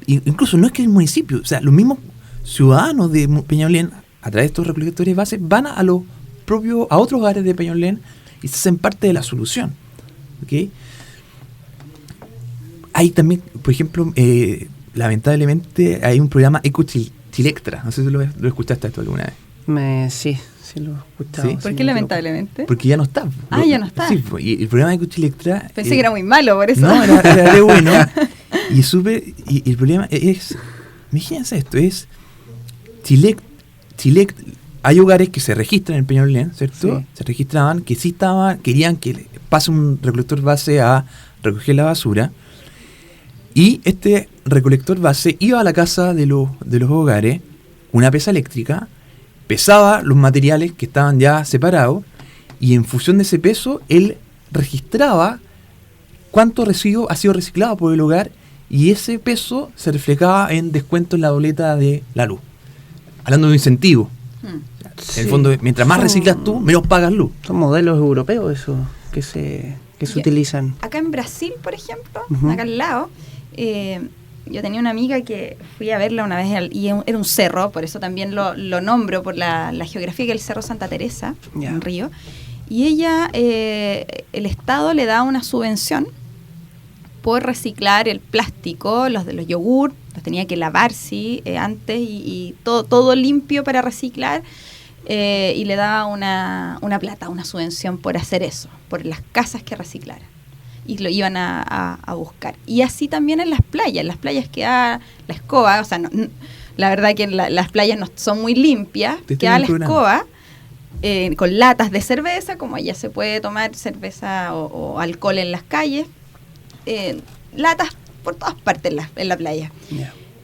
Speaker 2: incluso no es que el municipio, o sea, los mismos ciudadanos de Peñalolén, a través de estos recolectores base, van a otros hogares de Peñalolén y se hacen parte de la solución. ¿Okay? Hay también, por ejemplo, lamentablemente hay un programa Ecochilectra. No sé si lo escuchaste esto alguna vez.
Speaker 3: Sí lo he escuchado.
Speaker 1: ¿Sí? ¿Por qué lamentablemente?
Speaker 2: Porque ya no está.
Speaker 1: Ya no está.
Speaker 2: Sí, y el programa Ecochilectra...
Speaker 1: Pensé que era muy malo, por eso.
Speaker 2: No, era re bueno. Y el problema es... Imagínense esto, es... Hay hogares que se registran en Peñalolén, ¿cierto? Sí. Se registraban, que sí querían que pase un recolector base a recoger la basura. Y este recolector base iba a la casa de los hogares, una pesa eléctrica, pesaba los materiales que estaban ya separados, y en función de ese peso, él registraba cuánto residuo ha sido reciclado por el hogar, y ese peso se reflejaba en descuento en la boleta de la luz. Hablando de un incentivo. En el fondo, mientras más reciclas tú, menos pagas luz.
Speaker 3: Son modelos europeos eso que se utilizan.
Speaker 1: Acá en Brasil, por ejemplo, acá al lado, yo tenía una amiga que fui a verla una vez y era un cerro, por eso también lo nombro por la geografía, que es el Cerro Santa Teresa, en Río. Y ella, el Estado le da una subvención por reciclar el plástico, los de los yogur, los tenía que lavar, antes, y todo limpio para reciclar, y le daba una plata, una subvención por hacer eso, por las casas que reciclaran. Y lo iban a buscar. Y así también en las playas queda la escoba, o sea, la verdad que las playas no son muy limpias, queda la escoba con latas de cerveza, como allá se puede tomar cerveza o alcohol en las calles, latas por todas partes en la playa.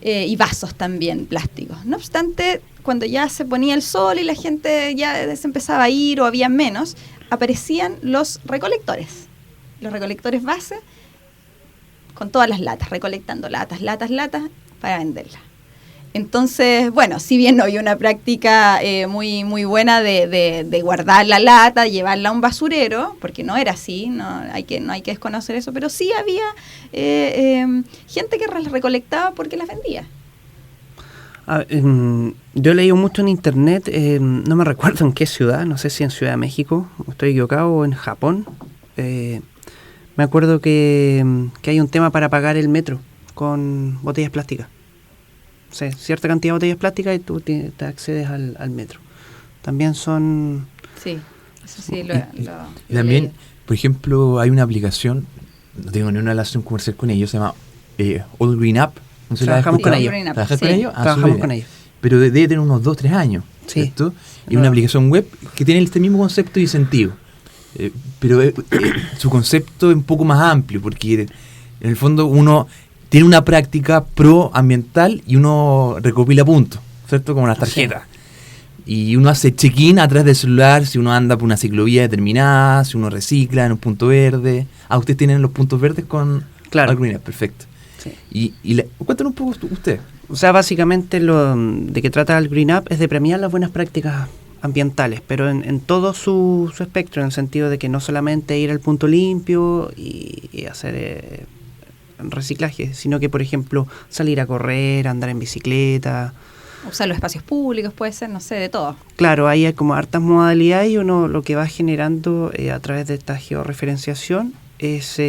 Speaker 1: Y vasos también plásticos. No obstante, cuando ya se ponía el sol y la gente ya se empezaba a ir o había menos, aparecían los recolectores base con todas las latas, recolectando latas para venderlas. Entonces, bueno, si bien no había una práctica muy buena de guardar la lata, llevarla a un basurero, porque no era así, no hay que desconocer eso, pero sí había gente que las recolectaba porque las vendía.
Speaker 3: Yo he leído mucho en internet, no me recuerdo en qué ciudad, no sé si en Ciudad de México, estoy equivocado, o en Japón. Me acuerdo que hay un tema para pagar el metro con botellas plásticas. O sea, cierta cantidad de botellas plásticas y tú te accedes al metro. También son...
Speaker 1: Sí, eso sí
Speaker 2: y también, por ejemplo, hay una aplicación, no tengo ni una relación comercial con ellos, se llama All Green Up. No sé,
Speaker 3: trabajamos con ellos.
Speaker 2: ¿Trabajas con ellos?
Speaker 3: Trabajamos con ellos.
Speaker 2: Pero debe tener unos 2-3 años, ¿cierto? Y una aplicación web que tiene este mismo concepto y sentido. Pero su concepto es un poco más amplio, porque en el fondo uno tiene una práctica proambiental y uno recopila puntos, ¿cierto? Como las tarjetas. Y uno hace check-in a través del celular si uno anda por una ciclovía determinada, si uno recicla en un punto verde. Ustedes tienen los puntos verdes con Green Up, perfecto. Sí. Cuéntanos un poco usted.
Speaker 3: O sea, básicamente lo de que trata el Green Up es de premiar las buenas prácticas ambientales, pero en todo su espectro, en el sentido de que no solamente ir al punto limpio y hacer reciclaje, sino que, por ejemplo, salir a correr, andar en bicicleta,
Speaker 1: usar los espacios públicos, puede ser, no sé, de todo.
Speaker 3: Claro, ahí hay como hartas modalidades y uno lo que va generando a través de esta georreferenciación es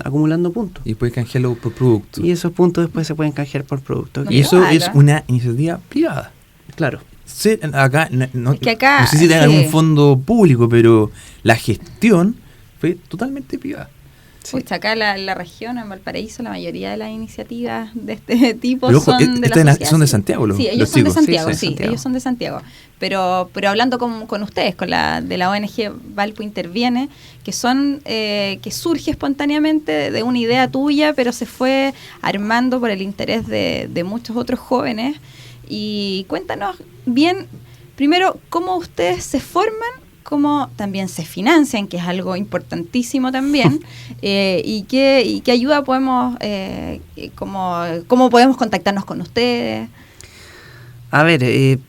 Speaker 3: acumulando puntos.
Speaker 2: Y puede canjearlo por producto.
Speaker 3: Y esos puntos después se pueden canjear por producto.
Speaker 2: Y eso es una iniciativa privada.
Speaker 3: Claro.
Speaker 2: Sí, acá, no sé si tienen algún fondo público, pero la gestión fue totalmente privada.
Speaker 1: Pucha, acá en la región, en Valparaíso, la mayoría de las iniciativas de este tipo son
Speaker 2: de Santiago.
Speaker 1: Sí, ellos son de Santiago, ellos son de Santiago. Pero hablando con ustedes, de la ONG Valpo Interviene, que surge espontáneamente de una idea tuya, pero se fue armando por el interés de muchos otros jóvenes. Y cuéntanos bien, primero, cómo ustedes se forman, cómo también se financian, que es algo importantísimo también, y qué ayuda podemos, cómo podemos contactarnos con ustedes.
Speaker 3: A ver,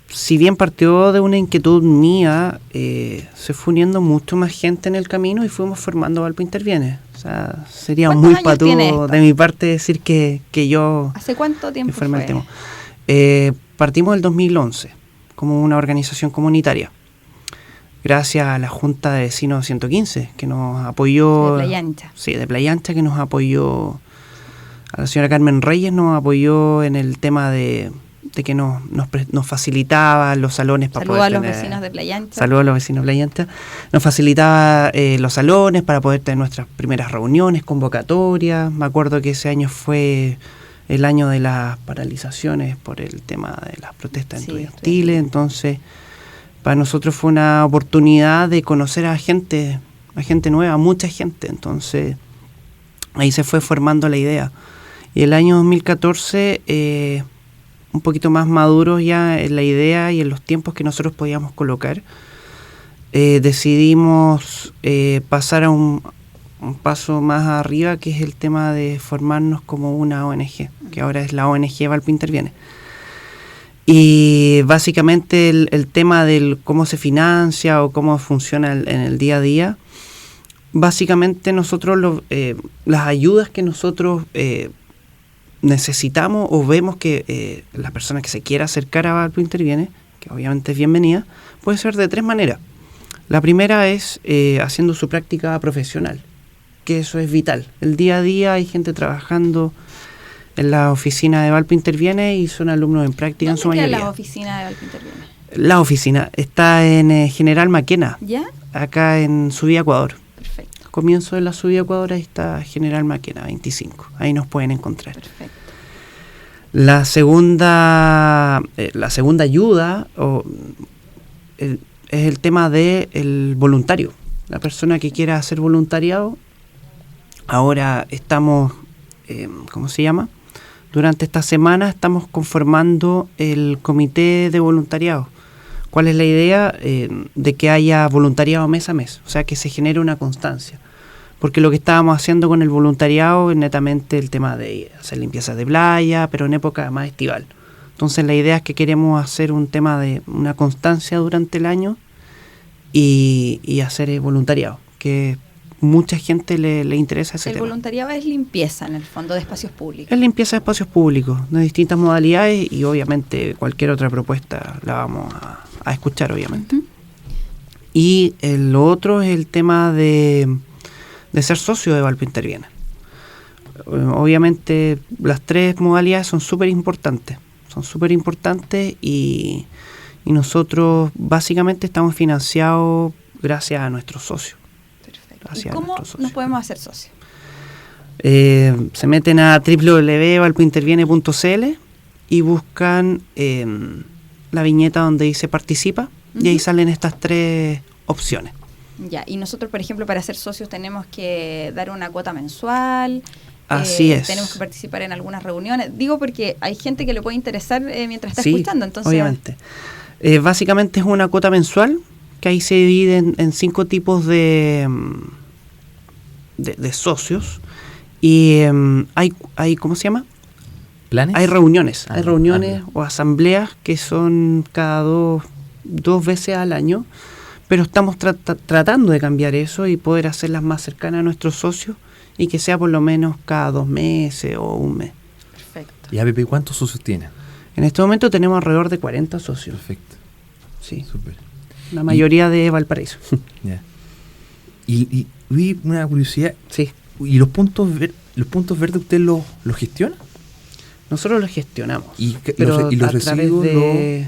Speaker 3: si bien partió de una inquietud mía, se fue uniendo mucho más gente en el camino y fuimos formando Valpo Interviene. O sea, sería muy patúo de mi parte decir que yo...
Speaker 1: ¿Hace cuánto tiempo fue?
Speaker 3: El tema. Partimos del 2011 como una organización comunitaria. Gracias a la Junta de Vecinos 115, que nos apoyó...
Speaker 1: De Playa Ancha.
Speaker 3: Sí, de Playa Ancha, que nos apoyó... A la señora Carmen Reyes nos apoyó en el tema de que nos facilitaba los salones para poder
Speaker 1: tener... Saludos a los vecinos de Playa Ancha.
Speaker 3: Saludos a los vecinos de Playa Ancha. Nos facilitaba los salones para poder tener nuestras primeras reuniones, convocatorias. Me acuerdo que ese año fue el año de las paralizaciones por el tema de las protestas estudiantiles, entonces... Para nosotros fue una oportunidad de conocer a gente nueva, mucha gente. Entonces, ahí se fue formando la idea. Y el año 2014, un poquito más maduros ya en la idea y en los tiempos que nosotros podíamos colocar, decidimos pasar a un paso más arriba, que es el tema de formarnos como una ONG, que ahora es la ONG Valpo Interviene. Y básicamente el tema del cómo se financia o cómo funciona en el día a día, básicamente nosotros las ayudas que nosotros necesitamos o vemos que la persona que se quiera acercar a Valpo Interviene, que obviamente es bienvenida, puede ser de 3 maneras. La primera es haciendo su práctica profesional, que eso es vital. El día a día hay gente trabajando en la oficina de Valpo Interviene y son alumnos en práctica en su mayoría.
Speaker 1: ¿Dónde queda la oficina de Valpo Interviene?
Speaker 3: La oficina está en General Maquena,
Speaker 1: ¿Ya?
Speaker 3: acá en Subida Ecuador.
Speaker 1: Perfecto.
Speaker 3: Comienzo de la Subida Ecuador, ahí está General Maquena 25. Ahí nos pueden encontrar.
Speaker 1: Perfecto.
Speaker 3: La segunda ayuda es el tema del voluntario. La persona que quiera hacer voluntariado. Ahora estamos, ¿cómo se llama? Durante esta semana estamos conformando el comité de voluntariado. ¿Cuál es la idea? De que haya voluntariado mes a mes, o sea, que se genere una constancia. Porque lo que estábamos haciendo con el voluntariado es netamente el tema de hacer limpieza de playa, pero en época más estival. Entonces la idea es que queremos hacer un tema de una constancia durante el año y hacer voluntariado, que mucha gente le interesa ese tema.
Speaker 1: El voluntariado es limpieza, en el fondo, de espacios públicos.
Speaker 3: Es limpieza de espacios públicos, de distintas modalidades, y obviamente cualquier otra propuesta la vamos a escuchar, obviamente.
Speaker 1: Uh-huh.
Speaker 3: Y lo otro es el tema de ser socio de Valpo Interviene. Obviamente las 3 modalidades son súper importantes. Y nosotros básicamente estamos financiados gracias a nuestros socios.
Speaker 1: ¿Y cómo nos podemos hacer socios?
Speaker 3: Se meten a www.valpointerviene.cl y buscan la viñeta donde dice participa, y ahí salen estas 3 opciones.
Speaker 1: Ya, y nosotros, por ejemplo, para ser socios tenemos que dar una cuota mensual.
Speaker 3: Así es.
Speaker 1: Tenemos que participar en algunas reuniones. Digo porque hay gente que le puede interesar mientras está
Speaker 3: sí,
Speaker 1: escuchando. Entonces,
Speaker 3: obviamente. Básicamente es una cuota mensual, que ahí se divide en 5 tipos de socios. Y hay, ¿cómo se llama?
Speaker 2: ¿Planes?
Speaker 3: Hay reuniones. Hay reuniones o asambleas que son cada dos veces al año. Pero estamos tratando de cambiar eso y poder hacerlas más cercanas a nuestros socios y que sea por lo menos cada 2 meses o 1 mes.
Speaker 1: Perfecto.
Speaker 2: ¿Y APP cuántos socios tiene?
Speaker 3: En este momento tenemos alrededor de 40 socios.
Speaker 2: Perfecto.
Speaker 3: Sí.
Speaker 2: Súper.
Speaker 3: La mayoría de Valparaíso.
Speaker 2: Ya. Y vi una curiosidad.
Speaker 3: Sí.
Speaker 2: ¿Y los puntos verdes usted los gestiona?
Speaker 3: Nosotros los gestionamos.
Speaker 2: ¿Y
Speaker 3: pero
Speaker 2: los
Speaker 3: a través
Speaker 2: residuos
Speaker 3: de...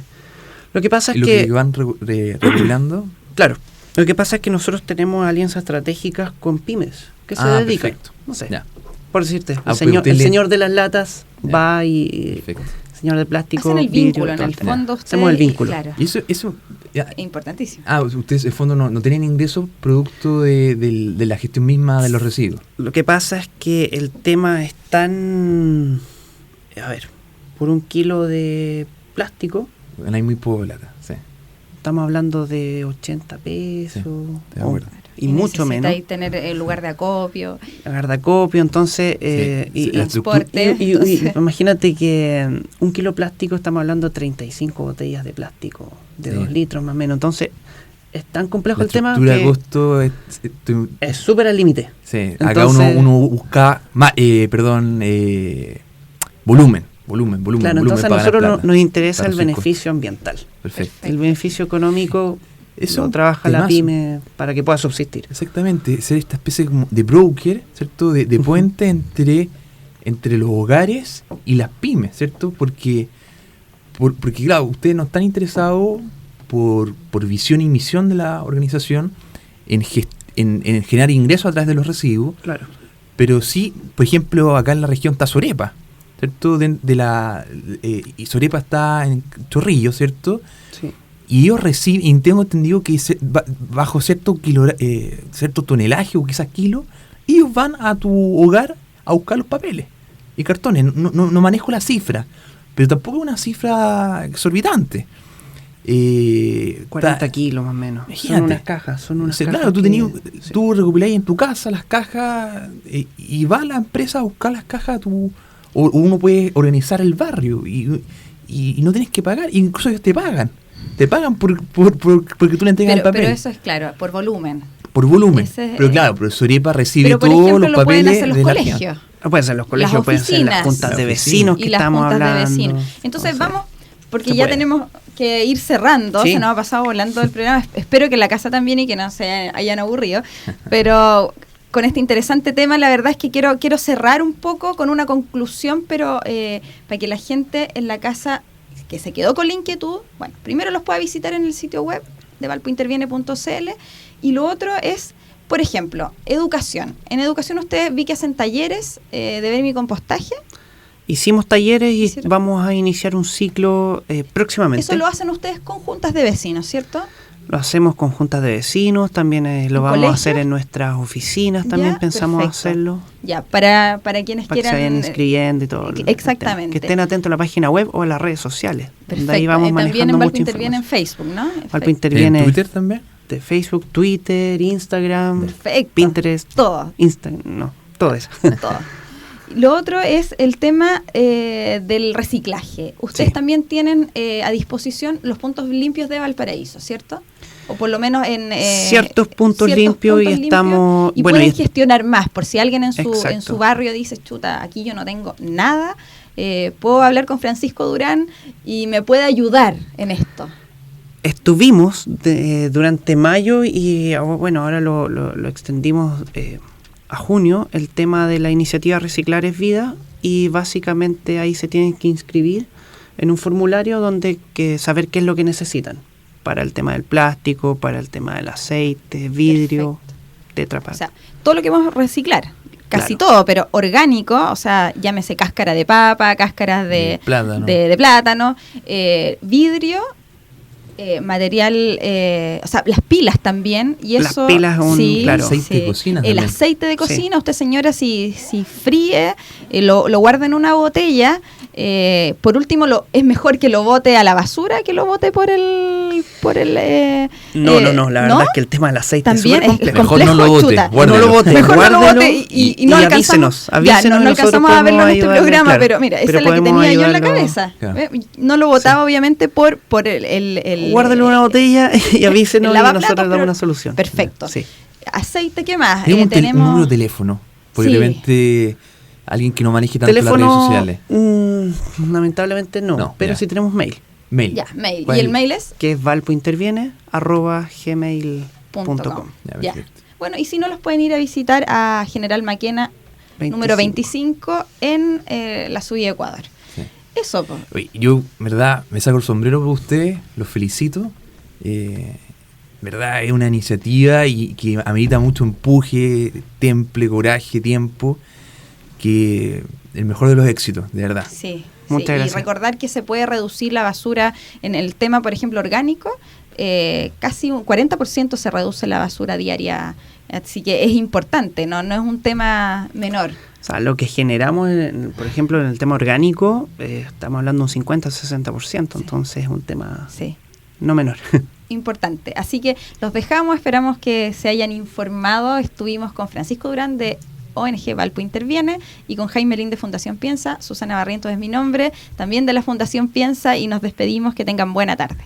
Speaker 3: Lo que pasa es
Speaker 2: lo
Speaker 3: que
Speaker 2: van regulando?
Speaker 3: Claro. Lo que pasa es que nosotros tenemos alianzas estratégicas con pymes que se dedican.
Speaker 2: Perfecto.
Speaker 3: No sé.
Speaker 2: Ya.
Speaker 3: Por decirte,
Speaker 2: Ah,
Speaker 3: el señor de las latas
Speaker 2: ya.
Speaker 3: va y...
Speaker 2: Perfecto.
Speaker 3: El señor de plástico...
Speaker 1: Hacen el vínculo, en
Speaker 3: vidrio,
Speaker 1: el
Speaker 3: todo.
Speaker 1: fondo.
Speaker 3: Hacemos el vínculo.
Speaker 1: Claro.
Speaker 2: Y eso ya.
Speaker 1: Es importantísimo.
Speaker 2: Ustedes en el fondo no tienen ingresos producto de la gestión misma de los residuos.
Speaker 3: Lo que pasa es que el tema es tan... A ver, por 1 kilo de plástico...
Speaker 2: Hay muy poco plata, sí.
Speaker 3: Estamos hablando de 80 pesos.
Speaker 2: Sí, de acuerdo.
Speaker 3: Y mucho menos.
Speaker 1: Necesitáis tener el lugar de acopio.
Speaker 3: Lugar de acopio, entonces...
Speaker 2: Sí, la
Speaker 1: transporte.
Speaker 3: Y imagínate que 1 kilo de plástico, estamos hablando de 35 botellas de plástico, de 2 litros más o menos. Entonces, es tan complejo el tema
Speaker 2: La estructura
Speaker 3: que
Speaker 2: de costo
Speaker 3: es súper al límite.
Speaker 2: sí,
Speaker 3: Entonces,
Speaker 2: acá uno busca volumen.
Speaker 3: Claro, entonces a
Speaker 2: para
Speaker 3: nosotros
Speaker 2: ganar plata,
Speaker 3: nos interesa
Speaker 2: para
Speaker 3: el
Speaker 2: reducir
Speaker 3: beneficio ambiental.
Speaker 2: costos. Perfecto.
Speaker 3: El beneficio económico
Speaker 2: Eso
Speaker 3: lo trabaja la
Speaker 2: temazo.
Speaker 3: pyme para que pueda subsistir.
Speaker 2: Exactamente, ser esta especie como de broker, ¿cierto? De puente entre los hogares y las pymes, ¿cierto? Porque claro, ustedes no están interesados por visión y misión de la organización en generar ingresos a través de los residuos,
Speaker 3: Claro.
Speaker 2: pero sí, por ejemplo, acá en la región está Sorepa, ¿cierto? Y Sorepa está en Chorrillo, ¿cierto?
Speaker 3: Sí.
Speaker 2: Y ellos reciben, y tengo entendido que bajo cierto tonelaje o quizás kilo, ellos van a tu hogar a buscar los papeles. y cartones. No manejo la cifra, pero tampoco es una cifra exorbitante.
Speaker 3: 40 kilos más o menos.
Speaker 2: Imagínate.
Speaker 3: Son unas cajas.
Speaker 2: Claro, tú recopilás en tu casa las cajas y va la empresa a buscar las cajas, o uno puede organizar el barrio y no tienes que pagar, incluso ellos te pagan porque tú le entregas el papel.
Speaker 1: Pero eso es claro, por volumen.
Speaker 2: Por volumen. Pero claro, pero Sorepa recibe
Speaker 1: pero por
Speaker 2: todos
Speaker 1: ejemplo,
Speaker 2: los
Speaker 1: lo
Speaker 2: papeles
Speaker 1: pueden hacer los
Speaker 2: de
Speaker 1: colegios.
Speaker 3: Pueden ser los colegios, pueden ser las juntas de vecinos que
Speaker 1: y las
Speaker 3: estamos
Speaker 1: juntas
Speaker 3: hablando.
Speaker 1: de vecinos. Entonces vamos, porque ya tenemos que ir cerrando,
Speaker 3: Sí.
Speaker 1: se nos ha pasado volando el programa. Espero que en la casa también y que no se hayan aburrido. Pero con este interesante tema, la verdad es que quiero cerrar un poco con una conclusión, pero para que la gente en la casa que se quedó con la inquietud, bueno, primero los pueda visitar en el sitio web de valpointerviene.cl y lo otro es, por ejemplo, educación. En educación ustedes vi que hacen talleres de vermicompostaje.
Speaker 3: Hicimos talleres y vamos a iniciar un ciclo próximamente.
Speaker 1: Eso lo hacen ustedes con juntas de vecinos, ¿cierto?
Speaker 3: Lo hacemos con juntas de vecinos, también lo vamos
Speaker 1: colegio?
Speaker 3: a hacer en nuestras oficinas, también
Speaker 1: Ya,
Speaker 3: pensamos
Speaker 1: perfecto.
Speaker 3: hacerlo.
Speaker 1: Ya, para quienes
Speaker 3: Para que
Speaker 1: quieran...
Speaker 3: se vayan inscribiendo y todo.
Speaker 1: Exactamente.
Speaker 3: Que estén atentos a la página web o a las redes sociales.
Speaker 1: Perfecto.
Speaker 3: De ahí vamos
Speaker 1: También
Speaker 3: manejando
Speaker 1: en
Speaker 3: mucha
Speaker 1: Valpo Interviene en
Speaker 3: información.
Speaker 1: Facebook, ¿no?
Speaker 3: Valpo
Speaker 2: ¿En
Speaker 3: Interviene
Speaker 2: Twitter también?
Speaker 3: de Facebook, Twitter, Instagram,
Speaker 1: Perfecto.
Speaker 3: Pinterest,
Speaker 1: Todo.
Speaker 3: todo eso.
Speaker 1: Todo. Lo otro es el tema del reciclaje. Ustedes
Speaker 3: Sí.
Speaker 1: también tienen a disposición los puntos limpios de Valparaíso, ¿cierto? O por lo menos en...
Speaker 3: Ciertos puntos limpios y estamos...
Speaker 1: Y
Speaker 3: bueno,
Speaker 1: pueden gestionar más, por si alguien en su
Speaker 3: Exacto.
Speaker 1: barrio dice, chuta, aquí yo no tengo nada, puedo hablar con Francisco Durán y me puede ayudar en esto.
Speaker 3: Estuvimos durante mayo y bueno, ahora lo extendimos a junio, el tema de la iniciativa Reciclar es Vida, y básicamente ahí se tienen que inscribir en un formulario donde saber qué es lo que necesitan para el tema del plástico, para el tema del aceite, vidrio, Tetra Pak.
Speaker 1: O sea, todo lo que vamos a reciclar. Casi
Speaker 3: Claro.
Speaker 1: todo, pero orgánico, o sea, llámese cáscara de papa, cáscaras de plátano, vidrio, material, o sea, las pilas también, y
Speaker 3: Las
Speaker 1: eso...
Speaker 3: pilas, claro.
Speaker 2: Aceite de cocina
Speaker 1: El
Speaker 2: también.
Speaker 1: aceite de cocina,
Speaker 3: Sí.
Speaker 1: usted señora, si fríe, lo guarda en una botella, por último, es mejor que lo bote a la basura que lo bote por el...
Speaker 3: No, la verdad es que el tema del aceite
Speaker 1: también
Speaker 3: es súper
Speaker 1: es
Speaker 3: complejo.
Speaker 1: complejo,
Speaker 2: Mejor no lo bote,
Speaker 1: chuta.
Speaker 2: guárdelo.
Speaker 3: No lo bote,
Speaker 1: Mejor no lo
Speaker 3: guárdelo
Speaker 1: bote y no alcanzamos,
Speaker 3: avísenos
Speaker 1: no
Speaker 3: y nosotros
Speaker 1: alcanzamos a verlo en este
Speaker 3: podemos
Speaker 1: programa,
Speaker 3: ayudarle,
Speaker 1: pero mira, esa
Speaker 3: pero
Speaker 1: es la que
Speaker 3: podemos
Speaker 1: tenía yo en la
Speaker 3: ayudarlo.
Speaker 1: cabeza.
Speaker 2: Claro.
Speaker 1: No lo botaba obviamente por el
Speaker 3: Guárdelo en una botella y avísenos
Speaker 1: el
Speaker 3: y
Speaker 1: lavaplatos,
Speaker 3: nosotros damos
Speaker 1: pero-
Speaker 3: una solución.
Speaker 1: Perfecto.
Speaker 3: Sí.
Speaker 1: Aceite, ¿qué más?
Speaker 2: Tenemos un
Speaker 1: Tenemos
Speaker 2: número de teléfono, porque
Speaker 1: Sí.
Speaker 2: de repente alguien que no maneje tanto las redes
Speaker 3: Teléfono,
Speaker 2: sociales.
Speaker 3: lamentablemente no,
Speaker 2: No,
Speaker 3: pero
Speaker 2: ya.
Speaker 3: sí tenemos mail,
Speaker 2: Mail.
Speaker 1: ya, mail.
Speaker 2: ¿Cuál
Speaker 1: Y
Speaker 2: es
Speaker 1: el mail es
Speaker 3: que es valpointerviene@gmail.com.
Speaker 1: .com.
Speaker 2: Ya,
Speaker 1: Ya.
Speaker 2: perfecto.
Speaker 1: Bueno, y si no, los pueden ir a visitar a General Maquena, número 25, en la subida de Ecuador.
Speaker 2: Sí.
Speaker 1: Eso, po.
Speaker 2: Oye, yo, verdad, me saco el sombrero por ustedes, los felicito. Verdad, es una iniciativa y que amerita mucho empuje, temple, coraje, tiempo, que el mejor de los éxitos, de verdad.
Speaker 1: Sí.
Speaker 3: Muchas
Speaker 1: sí.
Speaker 3: gracias.
Speaker 1: Y recordar que se puede reducir la basura en el tema, por ejemplo, orgánico, casi un 40% se reduce la basura diaria, así que es importante, no es un tema menor.
Speaker 3: O sea, lo que generamos, por ejemplo, en el tema orgánico, estamos hablando de un 50-60%, entonces es un tema
Speaker 1: Sí.
Speaker 3: no menor.
Speaker 1: Importante. Así que los dejamos, esperamos que se hayan informado. Estuvimos con Francisco Durán de ONG Valpo Interviene y con Jaime Lin de Fundación Piensa. Susana Barrientos es mi nombre, también de la Fundación Piensa, y nos despedimos. Que tengan buena tarde.